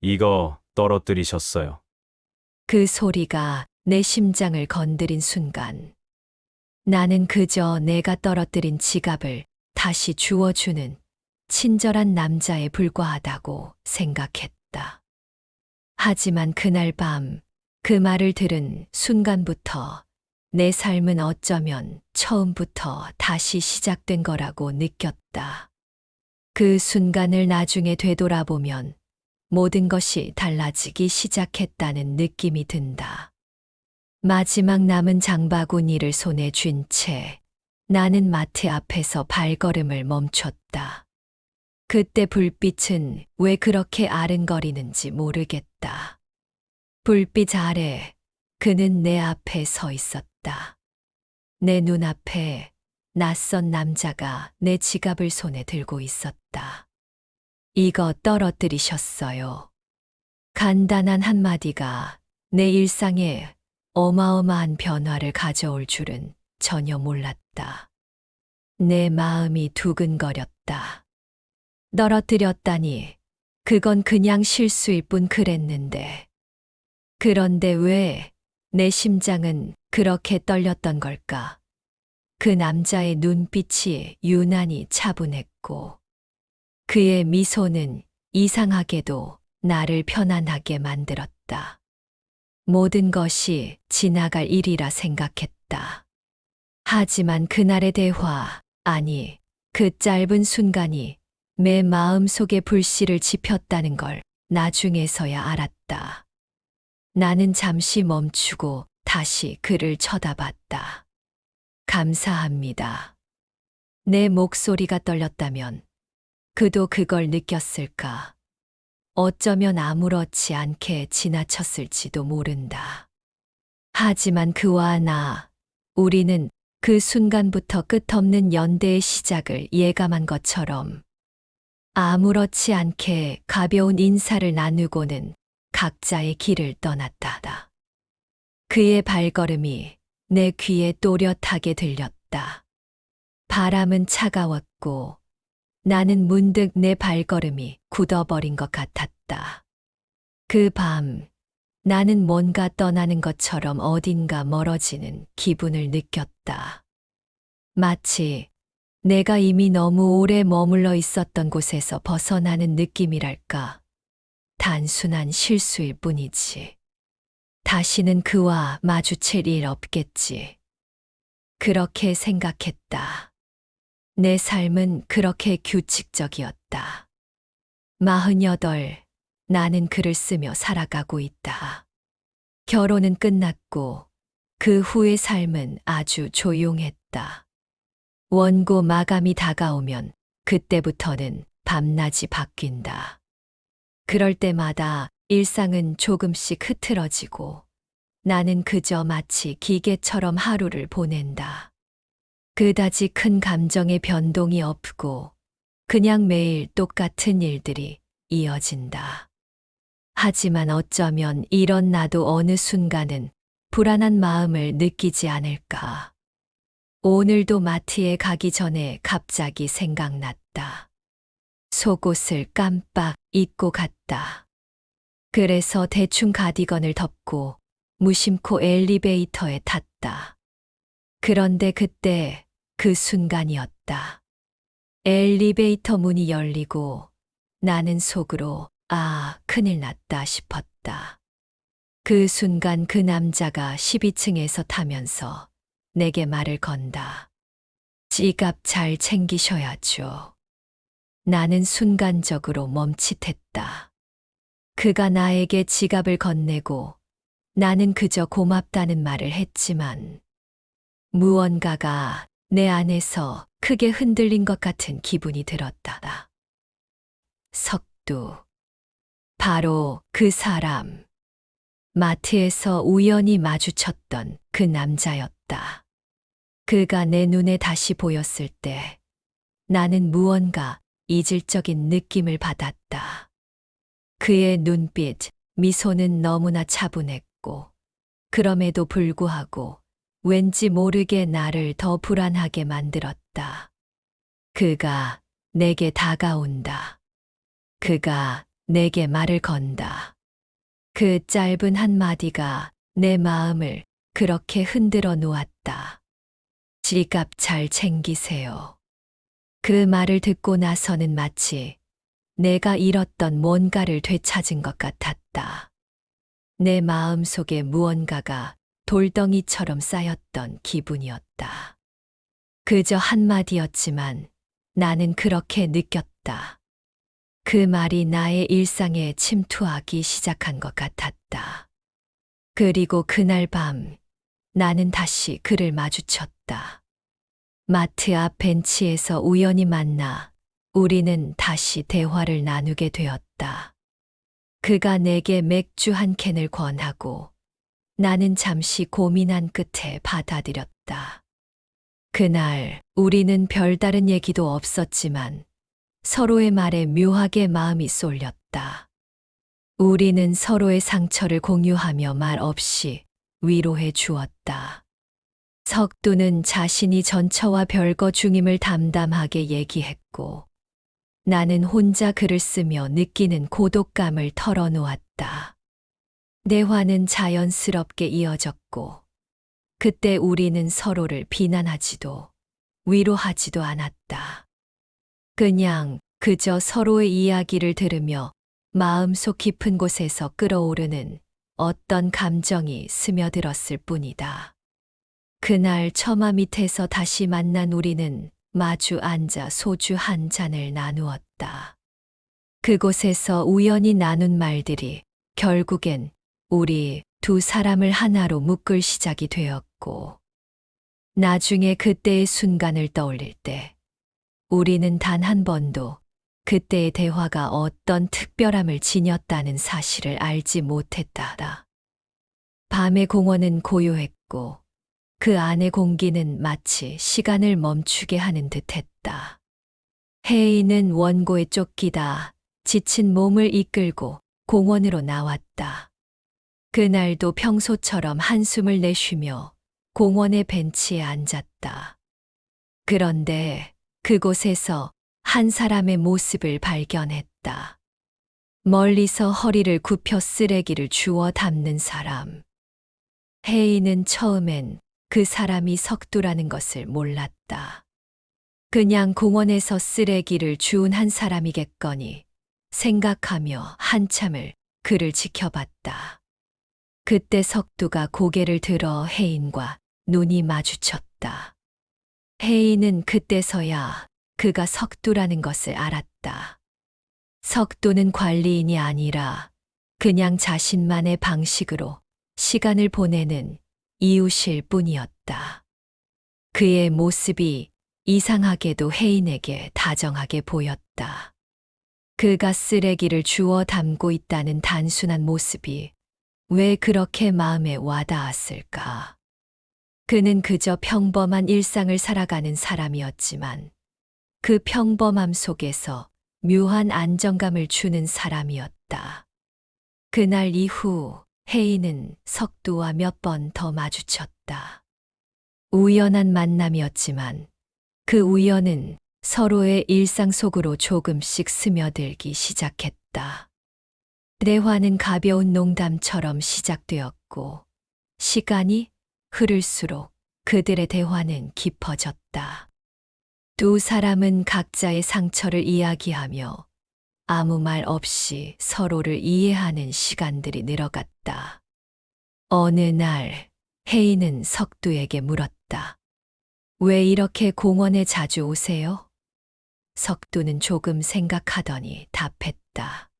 이거 떨어뜨리셨어요. 그 소리가 내 심장을 건드린 순간 나는 그저 내가 떨어뜨린 지갑을 다시 주워주는 친절한 남자에 불과하다고 생각했다. 하지만 그날 밤 그 말을 들은 순간부터 내 삶은 어쩌면 처음부터 다시 시작된 거라고 느꼈다. 그 순간을 나중에 되돌아보면 모든 것이 달라지기 시작했다는 느낌이 든다. 마지막 남은 장바구니를 손에 쥔 채 나는 마트 앞에서 발걸음을 멈췄다. 그때 불빛은 왜 그렇게 아른거리는지 모르겠다. 불빛 아래 그는 내 앞에 서 있었다. 내 눈앞에 낯선 남자가 내 지갑을 손에 들고 있었다. 이거 떨어뜨리셨어요. 간단한 한마디가 내 일상에 어마어마한 변화를 가져올 줄은 전혀 몰랐다. 내 마음이 두근거렸다. 떨어뜨렸다니, 그건 그냥 실수일 뿐 그랬는데. 그런데 왜 내 심장은 그렇게 떨렸던 걸까? 그 남자의 눈빛이 유난히 차분했고, 그의 미소는 이상하게도 나를 편안하게 만들었다. 모든 것이 지나갈 일이라 생각했다. 하지만 그날의 대화, 아니, 그 짧은 순간이 내 마음속에 불씨를 지폈다는 걸 나중에서야 알았다. 나는 잠시 멈추고 다시 그를 쳐다봤다. 감사합니다. 내 목소리가 떨렸다면 그도 그걸 느꼈을까? 어쩌면 아무렇지 않게 지나쳤을지도 모른다. 하지만 그와 나, 우리는 그 순간부터 끝없는 연대의 시작을 예감한 것처럼 아무렇지 않게 가벼운 인사를 나누고는 각자의 길을 떠났다. 그의 발걸음이 내 귀에 또렷하게 들렸다. 바람은 차가웠고 나는 문득 내 발걸음이 굳어버린 것 같았다. 그 밤 나는 뭔가 떠나는 것처럼 어딘가 멀어지는 기분을 느꼈다. 마치 내가 이미 너무 오래 머물러 있었던 곳에서 벗어나는 느낌이랄까. 단순한 실수일 뿐이지. 다시는 그와 마주칠 일 없겠지. 그렇게 생각했다. 내 삶은 그렇게 규칙적이었다. 48, 나는 글을 쓰며 살아가고 있다. 결혼은 끝났고 그 후의 삶은 아주 조용했다. 원고 마감이 다가오면 그때부터는 밤낮이 바뀐다. 그럴 때마다 일상은 조금씩 흐트러지고 나는 그저 마치 기계처럼 하루를 보낸다. 그다지 큰 감정의 변동이 없고 그냥 매일 똑같은 일들이 이어진다. 하지만 어쩌면 이런 나도 어느 순간은 불안한 마음을 느끼지 않을까. 오늘도 마트에 가기 전에 갑자기 생각났다. 속옷을 깜빡 잊고 갔다. 그래서 대충 가디건을 덮고 무심코 엘리베이터에 탔다. 그런데 그때 그 순간이었다. 엘리베이터 문이 열리고 나는 속으로 큰일 났다 싶었다. 그 순간 그 남자가 12층에서 타면서 내게 말을 건다. 지갑 잘 챙기셔야죠. 나는 순간적으로 멈칫했다. 그가 나에게 지갑을 건네고 나는 그저 고맙다는 말을 했지만 무언가가 내 안에서 크게 흔들린 것 같은 기분이 들었다. 석두. 바로 그 사람. 마트에서 우연히 마주쳤던 그 남자였다. 그가 내 눈에 다시 보였을 때 나는 무언가 이질적인 느낌을 받았다. 그의 눈빛, 미소는 너무나 차분했고, 그럼에도 불구하고 왠지 모르게 나를 더 불안하게 만들었다. 그가 내게 다가온다. 그가 내게 말을 건다. 그 짧은 한마디가 내 마음을 그렇게 흔들어 놓았다. 지갑 잘 챙기세요. 그 말을 듣고 나서는 마치 내가 잃었던 뭔가를 되찾은 것 같았다. 내 마음 속에 무언가가 돌덩이처럼 쌓였던 기분이었다. 그저 한마디였지만 나는 그렇게 느꼈다. 그 말이 나의 일상에 침투하기 시작한 것 같았다. 그리고 그날 밤 나는 다시 그를 마주쳤다. 마트 앞 벤치에서 우연히 만나 우리는 다시 대화를 나누게 되었다. 그가 내게 맥주 한 캔을 권하고 나는 잠시 고민한 끝에 받아들였다. 그날 우리는 별다른 얘기도 없었지만 서로의 말에 묘하게 마음이 쏠렸다. 우리는 서로의 상처를 공유하며 말 없이 위로해 주었다. 석두는 자신이 전처와 별거 중임을 담담하게 얘기했고 나는 혼자 글을 쓰며 느끼는 고독감을 털어놓았다. 대화는 자연스럽게 이어졌고 그때 우리는 서로를 비난하지도 위로하지도 않았다. 그냥 그저 서로의 이야기를 들으며 마음속 깊은 곳에서 끓어오르는 어떤 감정이 스며들었을 뿐이다. 그날 처마 밑에서 다시 만난 우리는 마주 앉아 소주 한 잔을 나누었다. 그곳에서 우연히 나눈 말들이 결국엔 우리 두 사람을 하나로 묶을 시작이 되었고, 나중에 그때의 순간을 떠올릴 때, 우리는 단 한 번도 그때의 대화가 어떤 특별함을 지녔다는 사실을 알지 못했다. 밤의 공원은 고요했고, 그 안의 공기는 마치 시간을 멈추게 하는 듯했다. 혜인은 원고에 쫓기다 지친 몸을 이끌고 공원으로 나왔다. 그날도 평소처럼 한숨을 내쉬며 공원의 벤치에 앉았다. 그런데 그곳에서 한 사람의 모습을 발견했다. 멀리서 허리를 굽혀 쓰레기를 주워 담는 사람. 혜인은 처음엔 그 사람이 석두라는 것을 몰랐다. 그냥 공원에서 쓰레기를 주운 한 사람이겠거니 생각하며 한참을 그를 지켜봤다. 그때 석두가 고개를 들어 혜인과 눈이 마주쳤다. 혜인은 그때서야 그가 석두라는 것을 알았다. 석두는 관리인이 아니라 그냥 자신만의 방식으로 시간을 보내는 이웃일 뿐이었다. 그의 모습이 이상하게도 혜인에게 다정하게 보였다. 그가 쓰레기를 주워 담고 있다는 단순한 모습이 왜 그렇게 마음에 와닿았을까? 그는 그저 평범한 일상을 살아가는 사람이었지만 그 평범함 속에서 묘한 안정감을 주는 사람이었다. 그날 이후 혜인은 석두와 몇 번 더 마주쳤다. 우연한 만남이었지만 그 우연은 서로의 일상 속으로 조금씩 스며들기 시작했다. 대화는 가벼운 농담처럼 시작되었고 시간이 흐를수록 그들의 대화는 깊어졌다. 두 사람은 각자의 상처를 이야기하며 아무 말 없이 서로를 이해하는 시간들이 늘어갔다. 어느 날 혜인은 석두에게 물었다. 왜 이렇게 공원에 자주 오세요? 석두는 조금 생각하더니 답했다.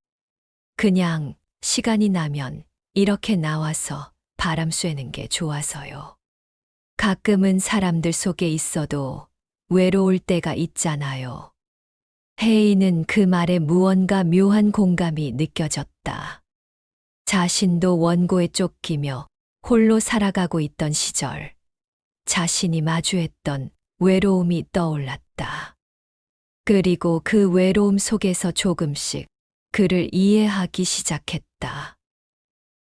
그냥 시간이 나면 이렇게 나와서 바람 쐬는 게 좋아서요. 가끔은 사람들 속에 있어도 외로울 때가 있잖아요. 혜인은 그 말에 무언가 묘한 공감이 느껴졌다. 자신도 원고에 쫓기며 홀로 살아가고 있던 시절, 자신이 마주했던 외로움이 떠올랐다. 그리고 그 외로움 속에서 조금씩 그를 이해하기 시작했다.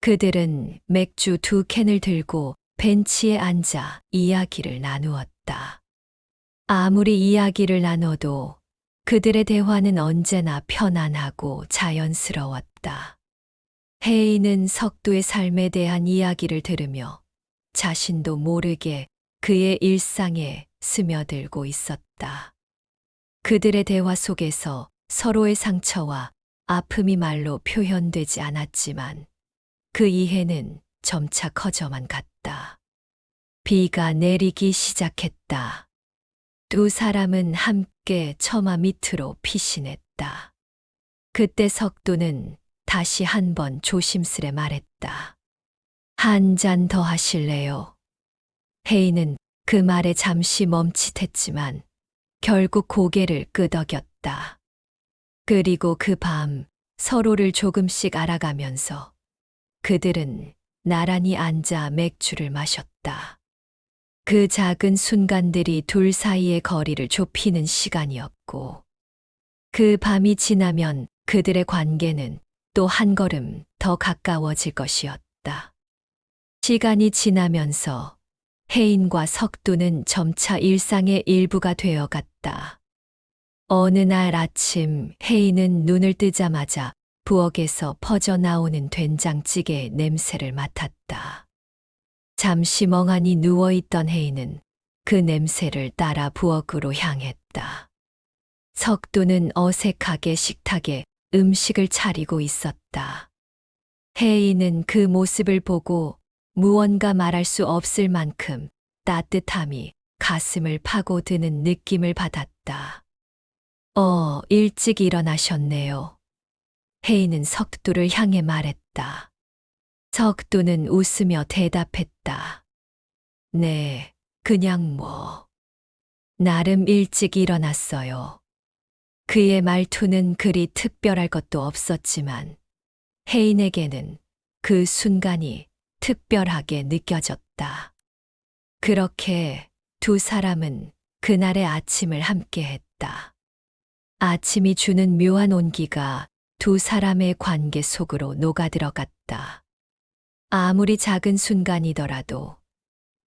그들은 맥주 2캔을 들고 벤치에 앉아 이야기를 나누었다. 아무리 이야기를 나눠도 그들의 대화는 언제나 편안하고 자연스러웠다. 혜인은 석두의 삶에 대한 이야기를 들으며 자신도 모르게 그의 일상에 스며들고 있었다. 그들의 대화 속에서 서로의 상처와 아픔이 말로 표현되지 않았지만 그 이해는 점차 커져만 갔다. 비가 내리기 시작했다. 두 사람은 함께 처마 밑으로 피신했다. 그때 석두는 다시 한번 조심스레 말했다. 한 잔 더 하실래요? 혜인은 그 말에 잠시 멈칫했지만 결국 고개를 끄덕였다. 그리고 그 밤 서로를 조금씩 알아가면서 그들은 나란히 앉아 맥주를 마셨다. 그 작은 순간들이 둘 사이의 거리를 좁히는 시간이었고, 그 밤이 지나면 그들의 관계는 또 한 걸음 더 가까워질 것이었다. 시간이 지나면서 혜인과 석두는 점차 일상의 일부가 되어갔다. 어느 날 아침 혜인은 눈을 뜨자마자 부엌에서 퍼져나오는 된장찌개의 냄새를 맡았다. 잠시 멍하니 누워있던 혜인은 그 냄새를 따라 부엌으로 향했다. 석두는 어색하게 식탁에 음식을 차리고 있었다. 혜인은 그 모습을 보고 무언가 말할 수 없을 만큼 따뜻함이 가슴을 파고드는 느낌을 받았다. 일찍 일어나셨네요. 혜인은 석두를 향해 말했다. 석두는 웃으며 대답했다. 네, 그냥 나름 일찍 일어났어요. 그의 말투는 그리 특별할 것도 없었지만 혜인에게는 그 순간이 특별하게 느껴졌다. 그렇게 두 사람은 그날의 아침을 함께 했다. 아침이 주는 묘한 온기가 두 사람의 관계 속으로 녹아들어갔다. 아무리 작은 순간이더라도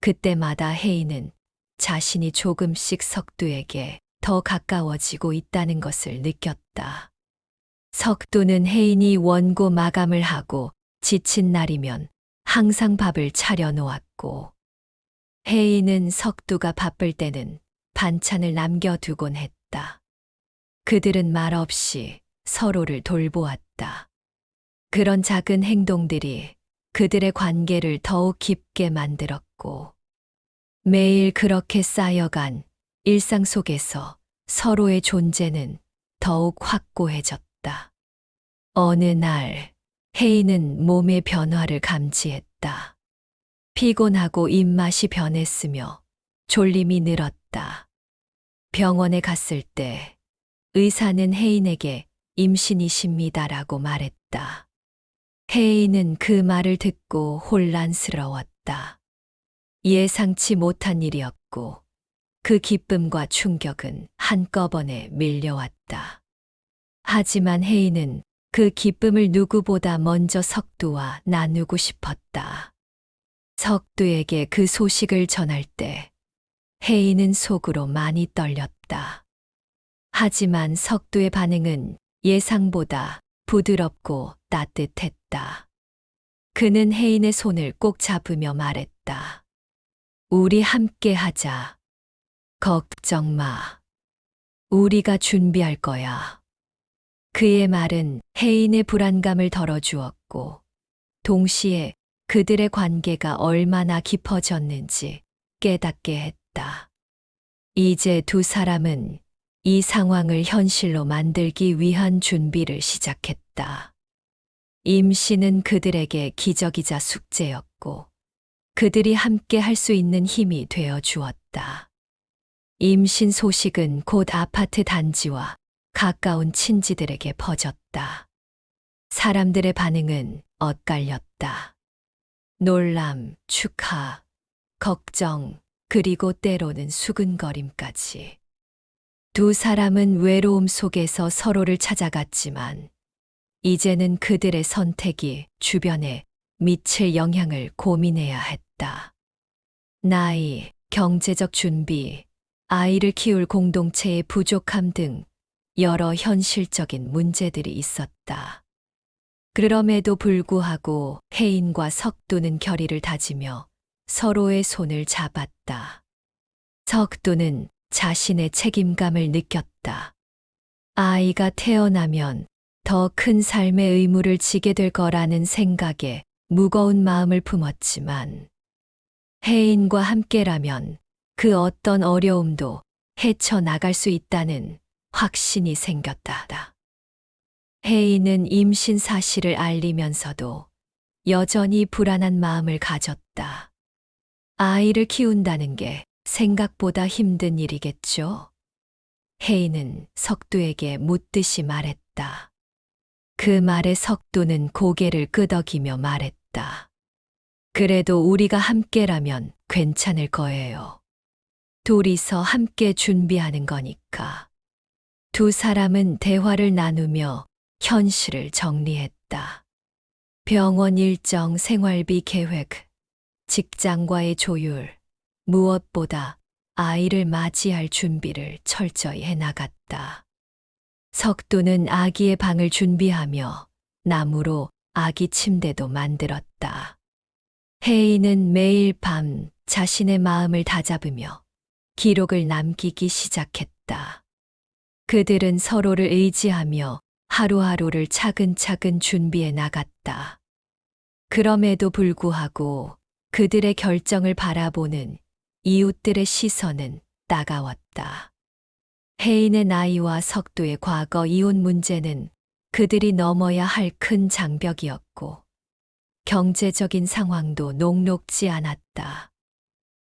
그때마다 혜인은 자신이 조금씩 석두에게 더 가까워지고 있다는 것을 느꼈다. 석두는 혜인이 원고 마감을 하고 지친 날이면 항상 밥을 차려 놓았고, 혜인은 석두가 바쁠 때는 반찬을 남겨두곤 했다. 그들은 말없이 서로를 돌보았다. 그런 작은 행동들이 그들의 관계를 더욱 깊게 만들었고, 매일 그렇게 쌓여간 일상 속에서 서로의 존재는 더욱 확고해졌다. 어느 날, 혜인은 몸의 변화를 감지했다. 피곤하고 입맛이 변했으며 졸림이 늘었다. 병원에 갔을 때 의사는 혜인에게 임신이십니다라고 말했다. 혜인은 그 말을 듣고 혼란스러웠다. 예상치 못한 일이었고 그 기쁨과 충격은 한꺼번에 밀려왔다. 하지만 혜인은 그 기쁨을 누구보다 먼저 석두와 나누고 싶었다. 석두에게 그 소식을 전할 때 혜인은 속으로 많이 떨렸다. 하지만 석두의 반응은 예상보다 부드럽고 따뜻했다. 그는 혜인의 손을 꼭 잡으며 말했다. 우리 함께 하자. 걱정 마. 우리가 준비할 거야. 그의 말은 혜인의 불안감을 덜어주었고, 동시에 그들의 관계가 얼마나 깊어졌는지 깨닫게 했다. 이제 두 사람은 이 상황을 현실로 만들기 위한 준비를 시작했다. 임신은 그들에게 기적이자 숙제였고, 그들이 함께 할 수 있는 힘이 되어 주었다. 임신 소식은 곧 아파트 단지와 가까운 친지들에게 퍼졌다. 사람들의 반응은 엇갈렸다. 놀람, 축하, 걱정, 그리고 때로는 수근거림까지. 두 사람은 외로움 속에서 서로를 찾아갔지만, 이제는 그들의 선택이 주변에 미칠 영향을 고민해야 했다. 나이, 경제적 준비, 아이를 키울 공동체의 부족함 등 여러 현실적인 문제들이 있었다. 그럼에도 불구하고 혜인과 석두는 결의를 다지며 서로의 손을 잡았다. 석두는 자신의 책임감을 느꼈다. 아이가 태어나면 더 큰 삶의 의무를 지게 될 거라는 생각에 무거운 마음을 품었지만 혜인과 함께라면 그 어떤 어려움도 헤쳐나갈 수 있다는 확신이 생겼다. 혜인은 임신 사실을 알리면서도 여전히 불안한 마음을 가졌다. 아이를 키운다는 게 생각보다 힘든 일이겠죠? 혜인은 석두에게 묻듯이 말했다. 그 말에 석두는 고개를 끄덕이며 말했다. 그래도 우리가 함께라면 괜찮을 거예요. 둘이서 함께 준비하는 거니까. 두 사람은 대화를 나누며 현실을 정리했다. 병원 일정, 생활비 계획, 직장과의 조율, 무엇보다 아이를 맞이할 준비를 철저히 해나갔다. 석두는 아기의 방을 준비하며 나무로 아기 침대도 만들었다. 혜인은 매일 밤 자신의 마음을 다잡으며 기록을 남기기 시작했다. 그들은 서로를 의지하며 하루하루를 차근차근 준비해 나갔다. 그럼에도 불구하고 그들의 결정을 바라보는 이웃들의 시선은 따가웠다. 혜인의 나이와 석두의 과거 이혼 문제는 그들이 넘어야 할 큰 장벽이었고 경제적인 상황도 녹록지 않았다.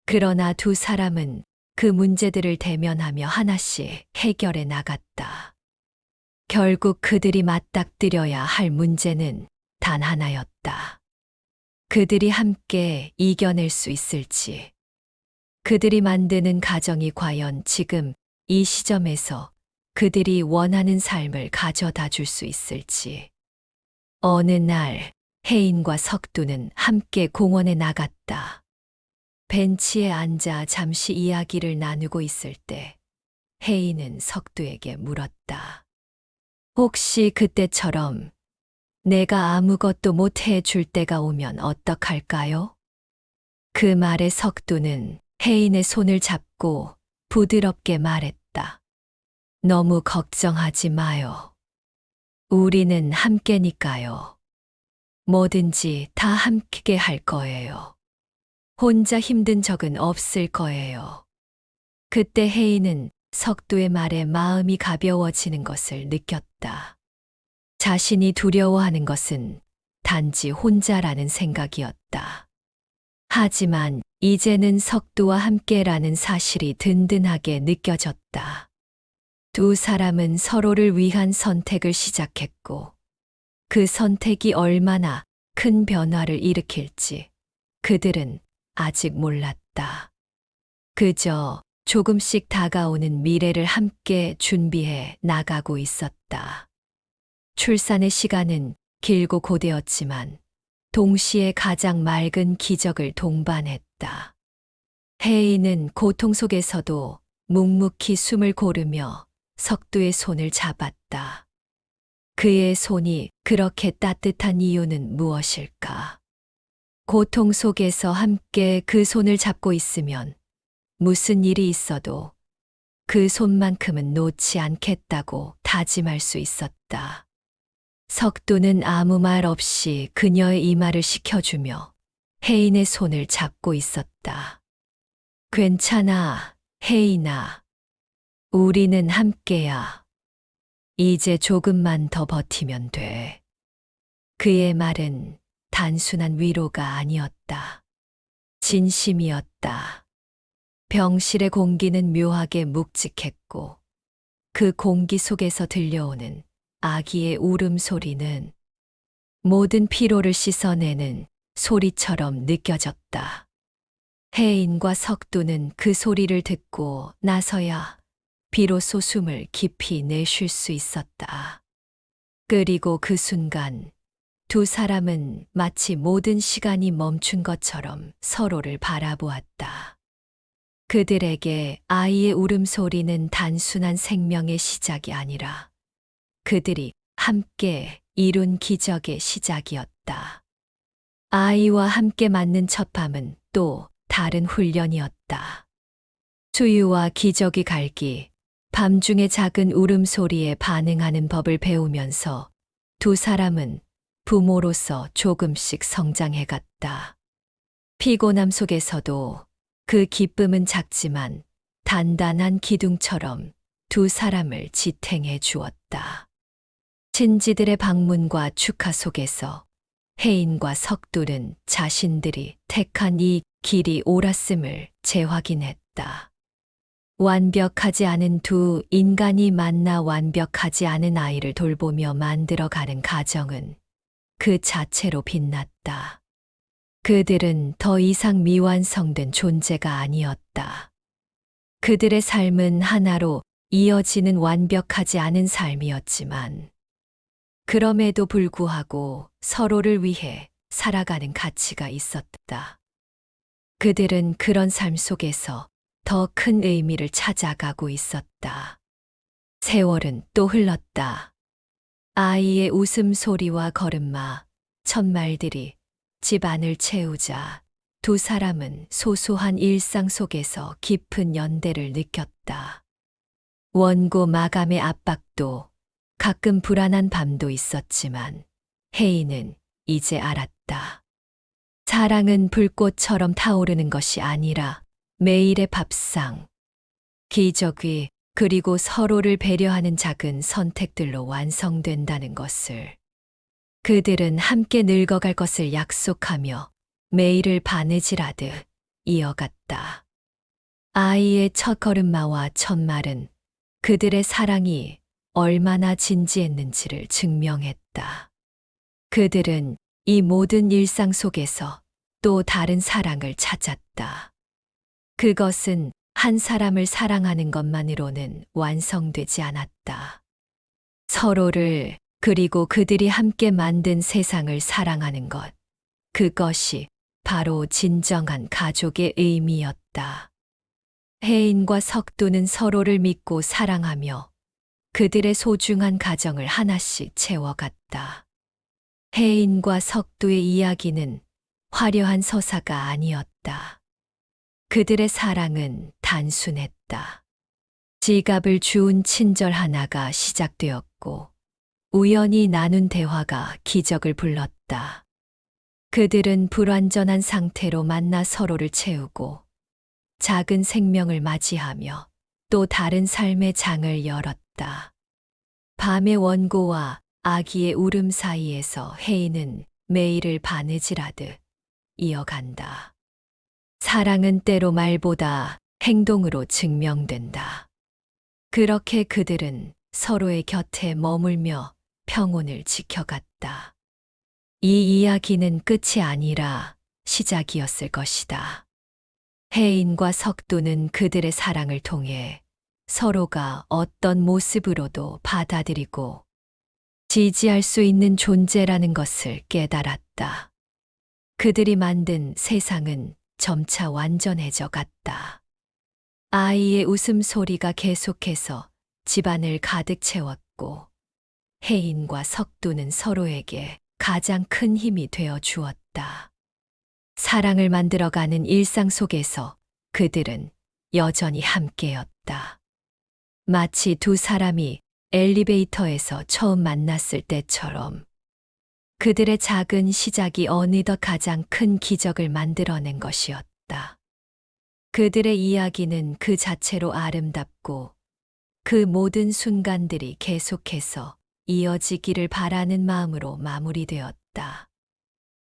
그러나 두 사람은 그 문제들을 대면하며 하나씩 해결해 나갔다. 결국 그들이 맞닥뜨려야 할 문제는 단 하나였다. 그들이 함께 이겨낼 수 있을지, 그들이 만드는 가정이 과연 지금 이 시점에서 그들이 원하는 삶을 가져다 줄 수 있을지. 어느 날 혜인과 석두는 함께 공원에 나갔다. 벤치에 앉아 잠시 이야기를 나누고 있을 때 혜인은 석두에게 물었다. 혹시 그때처럼 내가 아무것도 못 해줄 때가 오면 어떡할까요? 그 말에 석두는 혜인의 손을 잡고 부드럽게 말했다. 너무 걱정하지 마요. 우리는 함께니까요. 뭐든지 다 함께 할 거예요. 혼자 힘든 적은 없을 거예요. 그때 혜인은 석두의 말에 마음이 가벼워지는 것을 느꼈다. 자신이 두려워하는 것은 단지 혼자라는 생각이었다. 하지만 이제는 석두와 함께라는 사실이 든든하게 느껴졌다. 두 사람은 서로를 위한 선택을 시작했고 그 선택이 얼마나 큰 변화를 일으킬지 그들은 아직 몰랐다. 그저 조금씩 다가오는 미래를 함께 준비해 나가고 있었다. 출산의 시간은 길고 고되었지만 동시에 가장 맑은 기적을 동반했다. 혜인은 고통 속에서도 묵묵히 숨을 고르며 석두의 손을 잡았다. 그의 손이 그렇게 따뜻한 이유는 무엇일까? 고통 속에서 함께 그 손을 잡고 있으면 무슨 일이 있어도 그 손만큼은 놓지 않겠다고 다짐할 수 있었다. 석두는 아무 말 없이 그녀의 이마를 식혀주며 혜인의 손을 잡고 있었다. 괜찮아, 혜인아. 우리는 함께야. 이제 조금만 더 버티면 돼. 그의 말은 단순한 위로가 아니었다. 진심이었다. 병실의 공기는 묘하게 묵직했고 그 공기 속에서 들려오는 아기의 울음소리는 모든 피로를 씻어내는 소리처럼 느껴졌다. 혜인과 석두는 그 소리를 듣고 나서야 비로소 숨을 깊이 내쉴 수 있었다. 그리고 그 순간 두 사람은 마치 모든 시간이 멈춘 것처럼 서로를 바라보았다. 그들에게 아이의 울음소리는 단순한 생명의 시작이 아니라 그들이 함께 이룬 기적의 시작이었다. 아이와 함께 맞는 첫 밤은 또 다른 훈련이었다. 수유와 기저귀 갈기, 밤중의 작은 울음소리에 반응하는 법을 배우면서 두 사람은 부모로서 조금씩 성장해갔다. 피곤함 속에서도 그 기쁨은 작지만 단단한 기둥처럼 두 사람을 지탱해 주었다. 친지들의 방문과 축하 속에서 혜인과 석두는 자신들이 택한 이 길이 옳았음을 재확인했다. 완벽하지 않은 두 인간이 만나 완벽하지 않은 아이를 돌보며 만들어가는 가정은 그 자체로 빛났다. 그들은 더 이상 미완성된 존재가 아니었다. 그들의 삶은 하나로 이어지는 완벽하지 않은 삶이었지만, 그럼에도 불구하고 서로를 위해 살아가는 가치가 있었다. 그들은 그런 삶 속에서 더 큰 의미를 찾아가고 있었다. 세월은 또 흘렀다. 아이의 웃음소리와 걸음마, 첫말들이 집안을 채우자 두 사람은 소소한 일상 속에서 깊은 연대를 느꼈다. 원고 마감의 압박도 가끔 불안한 밤도 있었지만 혜인은 이제 알았다. 사랑은 불꽃처럼 타오르는 것이 아니라 매일의 밥상, 기저귀, 그리고 서로를 배려하는 작은 선택들로 완성된다는 것을. 그들은 함께 늙어갈 것을 약속하며 매일을 바느질하듯 이어갔다. 아이의 첫 걸음마와 첫 말은 그들의 사랑이 얼마나 진지했는지를 증명했다. 그들은 이 모든 일상 속에서 또 다른 사랑을 찾았다. 그것은 한 사람을 사랑하는 것만으로는 완성되지 않았다. 서로를, 그리고 그들이 함께 만든 세상을 사랑하는 것, 그것이 바로 진정한 가족의 의미였다. 혜인과 석두는 서로를 믿고 사랑하며 그들의 소중한 가정을 하나씩 채워갔다. 혜인과 석두의 이야기는 화려한 서사가 아니었다. 그들의 사랑은 단순했다. 지갑을 주운 친절 하나가 시작되었고, 우연히 나눈 대화가 기적을 불렀다. 그들은 불완전한 상태로 만나 서로를 채우고, 작은 생명을 맞이하며 또 다른 삶의 장을 열었다. 밤의 원고와 아기의 울음 사이에서 혜인은 매일을 바느질하듯 이어간다. 사랑은 때로 말보다 행동으로 증명된다. 그렇게 그들은 서로의 곁에 머물며 평온을 지켜갔다. 이 이야기는 끝이 아니라 시작이었을 것이다. 혜인과 석두는 그들의 사랑을 통해 서로가 어떤 모습으로도 받아들이고 지지할 수 있는 존재라는 것을 깨달았다. 그들이 만든 세상은 점차 완전해져 갔다. 아이의 웃음소리가 계속해서 집안을 가득 채웠고, 혜인과 석두는 서로에게 가장 큰 힘이 되어 주었다. 사랑을 만들어가는 일상 속에서 그들은 여전히 함께였다. 마치 두 사람이 엘리베이터에서 처음 만났을 때처럼. 그들의 작은 시작이 어느덧 가장 큰 기적을 만들어낸 것이었다. 그들의 이야기는 그 자체로 아름답고, 그 모든 순간들이 계속해서 이어지기를 바라는 마음으로 마무리되었다.